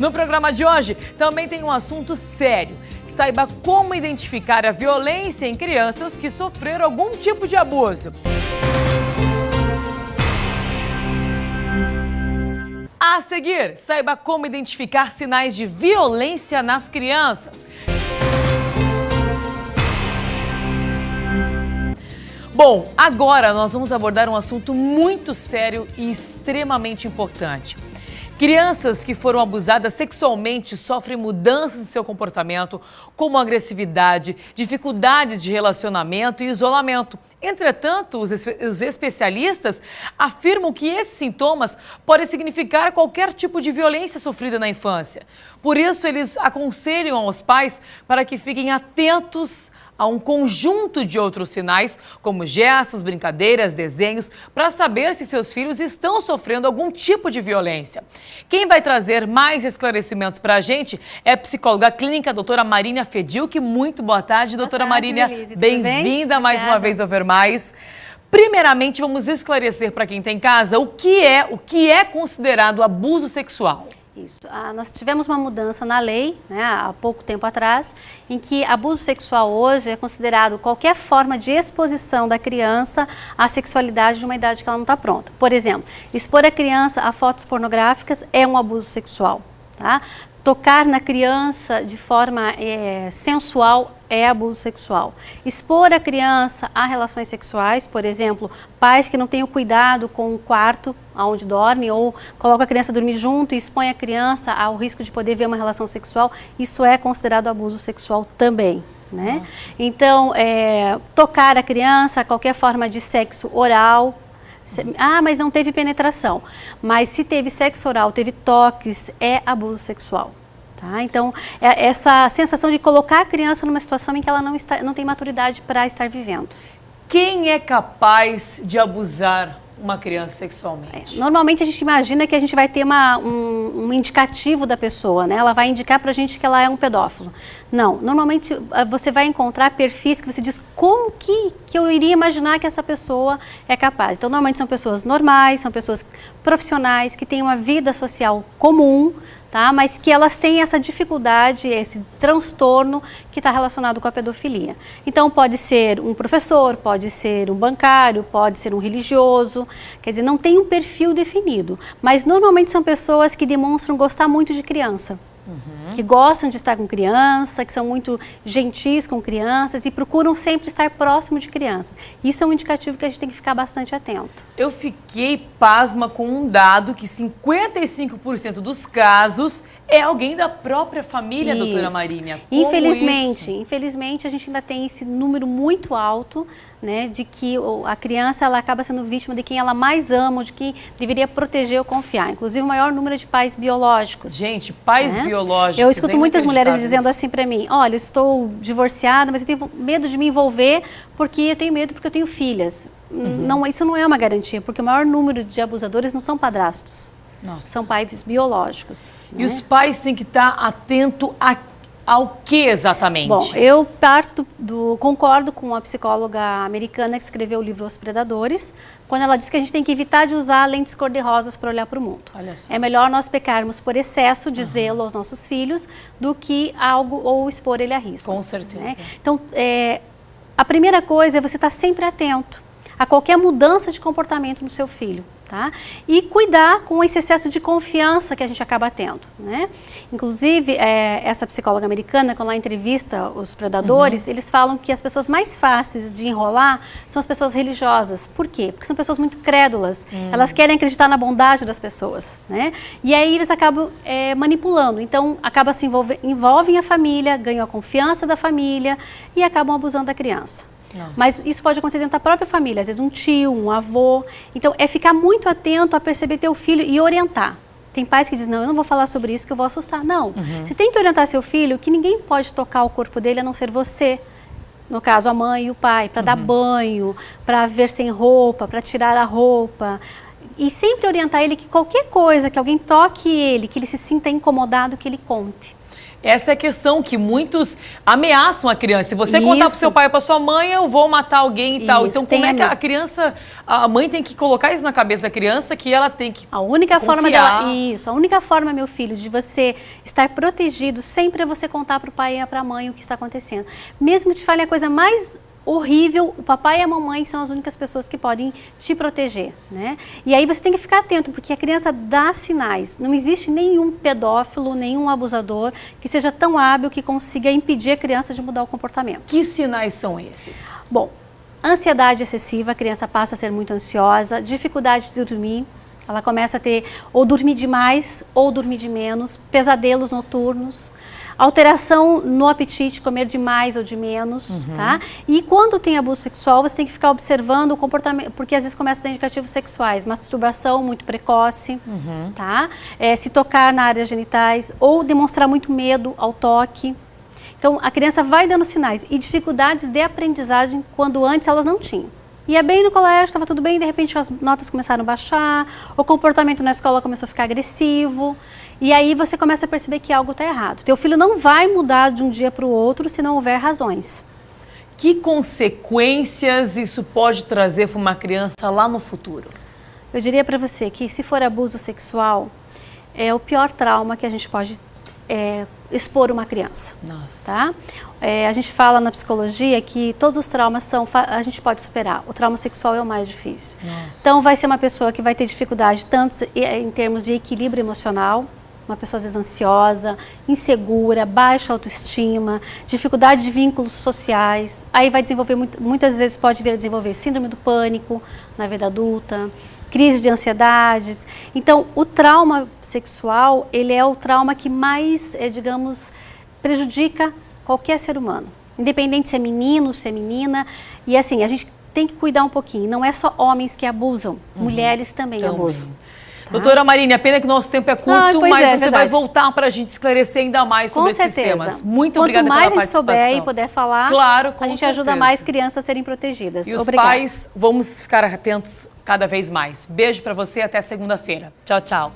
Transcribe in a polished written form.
No programa de hoje também tem um assunto sério. Saiba como identificar a violência em crianças que sofreram algum tipo de abuso. A seguir, saiba como identificar sinais de violência nas crianças. Bom, agora nós vamos abordar um assunto muito sério e extremamente importante. Crianças que foram abusadas sexualmente sofrem mudanças em seu comportamento, como agressividade, dificuldades de relacionamento e isolamento. Entretanto, os especialistas afirmam que esses sintomas podem significar qualquer tipo de violência sofrida na infância. Por isso, eles aconselham aos pais para que fiquem atentos a um conjunto de outros sinais, como gestos, brincadeiras, desenhos, para saber se seus filhos estão sofrendo algum tipo de violência. Quem vai trazer mais esclarecimentos para a gente é a psicóloga clínica, a doutora Marínia Fedilk. Muito boa tarde, doutora Marínia. Bem-vinda mais uma vez ao Ver Mais. Primeiramente, vamos esclarecer para quem está em casa o que é considerado abuso sexual. Isso. Nós tivemos uma mudança na lei, né, há pouco tempo atrás, em que abuso sexual hoje é considerado qualquer forma de exposição da criança à sexualidade de uma idade que ela não está pronta. Por exemplo, expor a criança a fotos pornográficas é um abuso sexual, tá? Tocar na criança de forma sensual é abuso sexual. Expor a criança a relações sexuais, por exemplo, pais que não têm o cuidado com o quarto onde dorme ou colocam a criança a dormir junto e expõe a criança ao risco de poder ver uma relação sexual, isso é considerado abuso sexual também, né? Então, tocar a criança, qualquer forma de sexo oral. Mas não teve penetração. Mas se teve sexo oral, teve toques, é abuso sexual. Tá? Então, essa sensação de colocar a criança numa situação em que ela não tem maturidade para estar vivendo. Quem é capaz de abusar uma criança sexualmente? Normalmente a gente imagina que a gente vai ter um indicativo da pessoa, né? Ela vai indicar pra gente que ela é um pedófilo. Não, normalmente você vai encontrar perfis que você diz como que eu iria imaginar que essa pessoa é capaz. Então normalmente são pessoas normais, são pessoas profissionais, que têm uma vida social comum, tá? Mas que elas têm essa dificuldade, esse transtorno que está relacionado com a pedofilia. Então pode ser um professor, pode ser um bancário, pode ser um religioso, quer dizer, não tem um perfil definido, mas normalmente são pessoas que demonstram gostar muito de criança. Que gostam de estar com criança, que são muito gentis com crianças e procuram sempre estar próximo de crianças. Isso é um indicativo que a gente tem que ficar bastante atento. Eu fiquei pasma com um dado que 55% dos casos é alguém da própria família, Isso. doutora Marínia. Infelizmente a gente ainda tem esse número muito alto, né, de que a criança ela acaba sendo vítima de quem ela mais ama, de quem deveria proteger ou confiar. Inclusive o maior número de pais biológicos. Gente, pais biológicos. Eu escuto muitas mulheres dizendo assim para mim, olha, eu estou divorciada, mas eu tenho medo de me envolver porque eu tenho filhas. Não, isso não é uma garantia, porque o maior número de abusadores não são padrastos. Nossa. São pais biológicos. E né? os pais têm que estar atentos ao que exatamente? Bom, eu concordo com a psicóloga americana que escreveu o livro Os Predadores, quando ela diz que a gente tem que evitar de usar lentes cor-de-rosas para olhar para o mundo. Olha só. É melhor nós pecarmos por excesso de zelo aos nossos filhos do que algo ou expor ele a riscos. Com certeza. Né? Então, a primeira coisa é você estar sempre atento a qualquer mudança de comportamento no seu filho. Tá? E cuidar com esse excesso de confiança que a gente acaba tendo, né? Inclusive, essa psicóloga americana, quando ela entrevista os predadores, eles falam que as pessoas mais fáceis de enrolar são as pessoas religiosas. Por quê? Porque são pessoas muito crédulas, elas querem acreditar na bondade das pessoas, né? E aí eles acabam manipulando, então acaba se envolvem a família, ganham a confiança da família e acabam abusando da criança. Nossa. Mas isso pode acontecer dentro da própria família, às vezes um tio, um avô. Então, é ficar muito atento a perceber teu filho e orientar. Tem pais que dizem, não, eu não vou falar sobre isso que eu vou assustar. Não, você tem que orientar seu filho que ninguém pode tocar o corpo dele a não ser você. No caso, a mãe e o pai, para dar banho, para ver sem roupa, para tirar a roupa. E sempre orientar ele que qualquer coisa, que alguém toque ele, que ele se sinta incomodado, que ele conte. Essa é a questão que muitos ameaçam a criança. Se você contar pro seu pai e pra sua mãe, eu vou matar alguém e tal. Então, como é que a criança, a mãe tem que colocar isso na cabeça da criança, que ela tem que A única confiar. forma dela, a única forma, meu filho, de você estar protegido sempre é você contar pro pai e pra mãe o que está acontecendo. Mesmo que te falem a coisa mais horrível, o papai e a mamãe são as únicas pessoas que podem te proteger, né? E aí você tem que ficar atento, porque a criança dá sinais. Não existe nenhum pedófilo, nenhum abusador que seja tão hábil que consiga impedir a criança de mudar o comportamento. Que sinais são esses? Bom, ansiedade excessiva, a criança passa a ser muito ansiosa, dificuldade de dormir, ela começa a ter ou dormir demais ou dormir de menos, pesadelos noturnos, alteração no apetite, comer de mais ou de menos, tá? E quando tem abuso sexual, você tem que ficar observando o comportamento, porque às vezes começa a ter indicativos sexuais, masturbação muito precoce, tá? Se tocar na área genitais ou demonstrar muito medo ao toque. Então, a criança vai dando sinais e dificuldades de aprendizagem quando antes elas não tinham. Ia bem no colégio, estava tudo bem, de repente as notas começaram a baixar, o comportamento na escola começou a ficar agressivo, e aí você começa a perceber que algo está errado. Teu filho não vai mudar de um dia para o outro se não houver razões. Que consequências isso pode trazer para uma criança lá no futuro? Eu diria para você que se for abuso sexual, é o pior trauma que a gente pode expor uma criança. Nossa. Tá? A gente fala na psicologia que todos os traumas a gente pode superar. O trauma sexual é o mais difícil. Nossa. Então vai ser uma pessoa que vai ter dificuldade tanto em termos de equilíbrio emocional, uma pessoa às vezes ansiosa, insegura, baixa autoestima, dificuldade de vínculos sociais. Aí vai desenvolver, muitas vezes pode vir a desenvolver síndrome do pânico na vida adulta, crise de ansiedades. Então, o trauma sexual, ele é o trauma que mais, digamos, prejudica qualquer ser humano. Independente se é menino, se é menina. E assim, a gente tem que cuidar um pouquinho. Não é só homens que abusam, mulheres também abusam. Tá? Doutora Marine, a pena que o nosso tempo é curto, mas você vai voltar para a gente esclarecer ainda mais sobre esses temas. Muito obrigada pela participação. Quanto mais a gente souber e puder falar, claro, a gente ajuda mais crianças a serem protegidas. E os pais, vamos ficar atentos cada vez mais. Beijo para você, até segunda-feira. Tchau, tchau.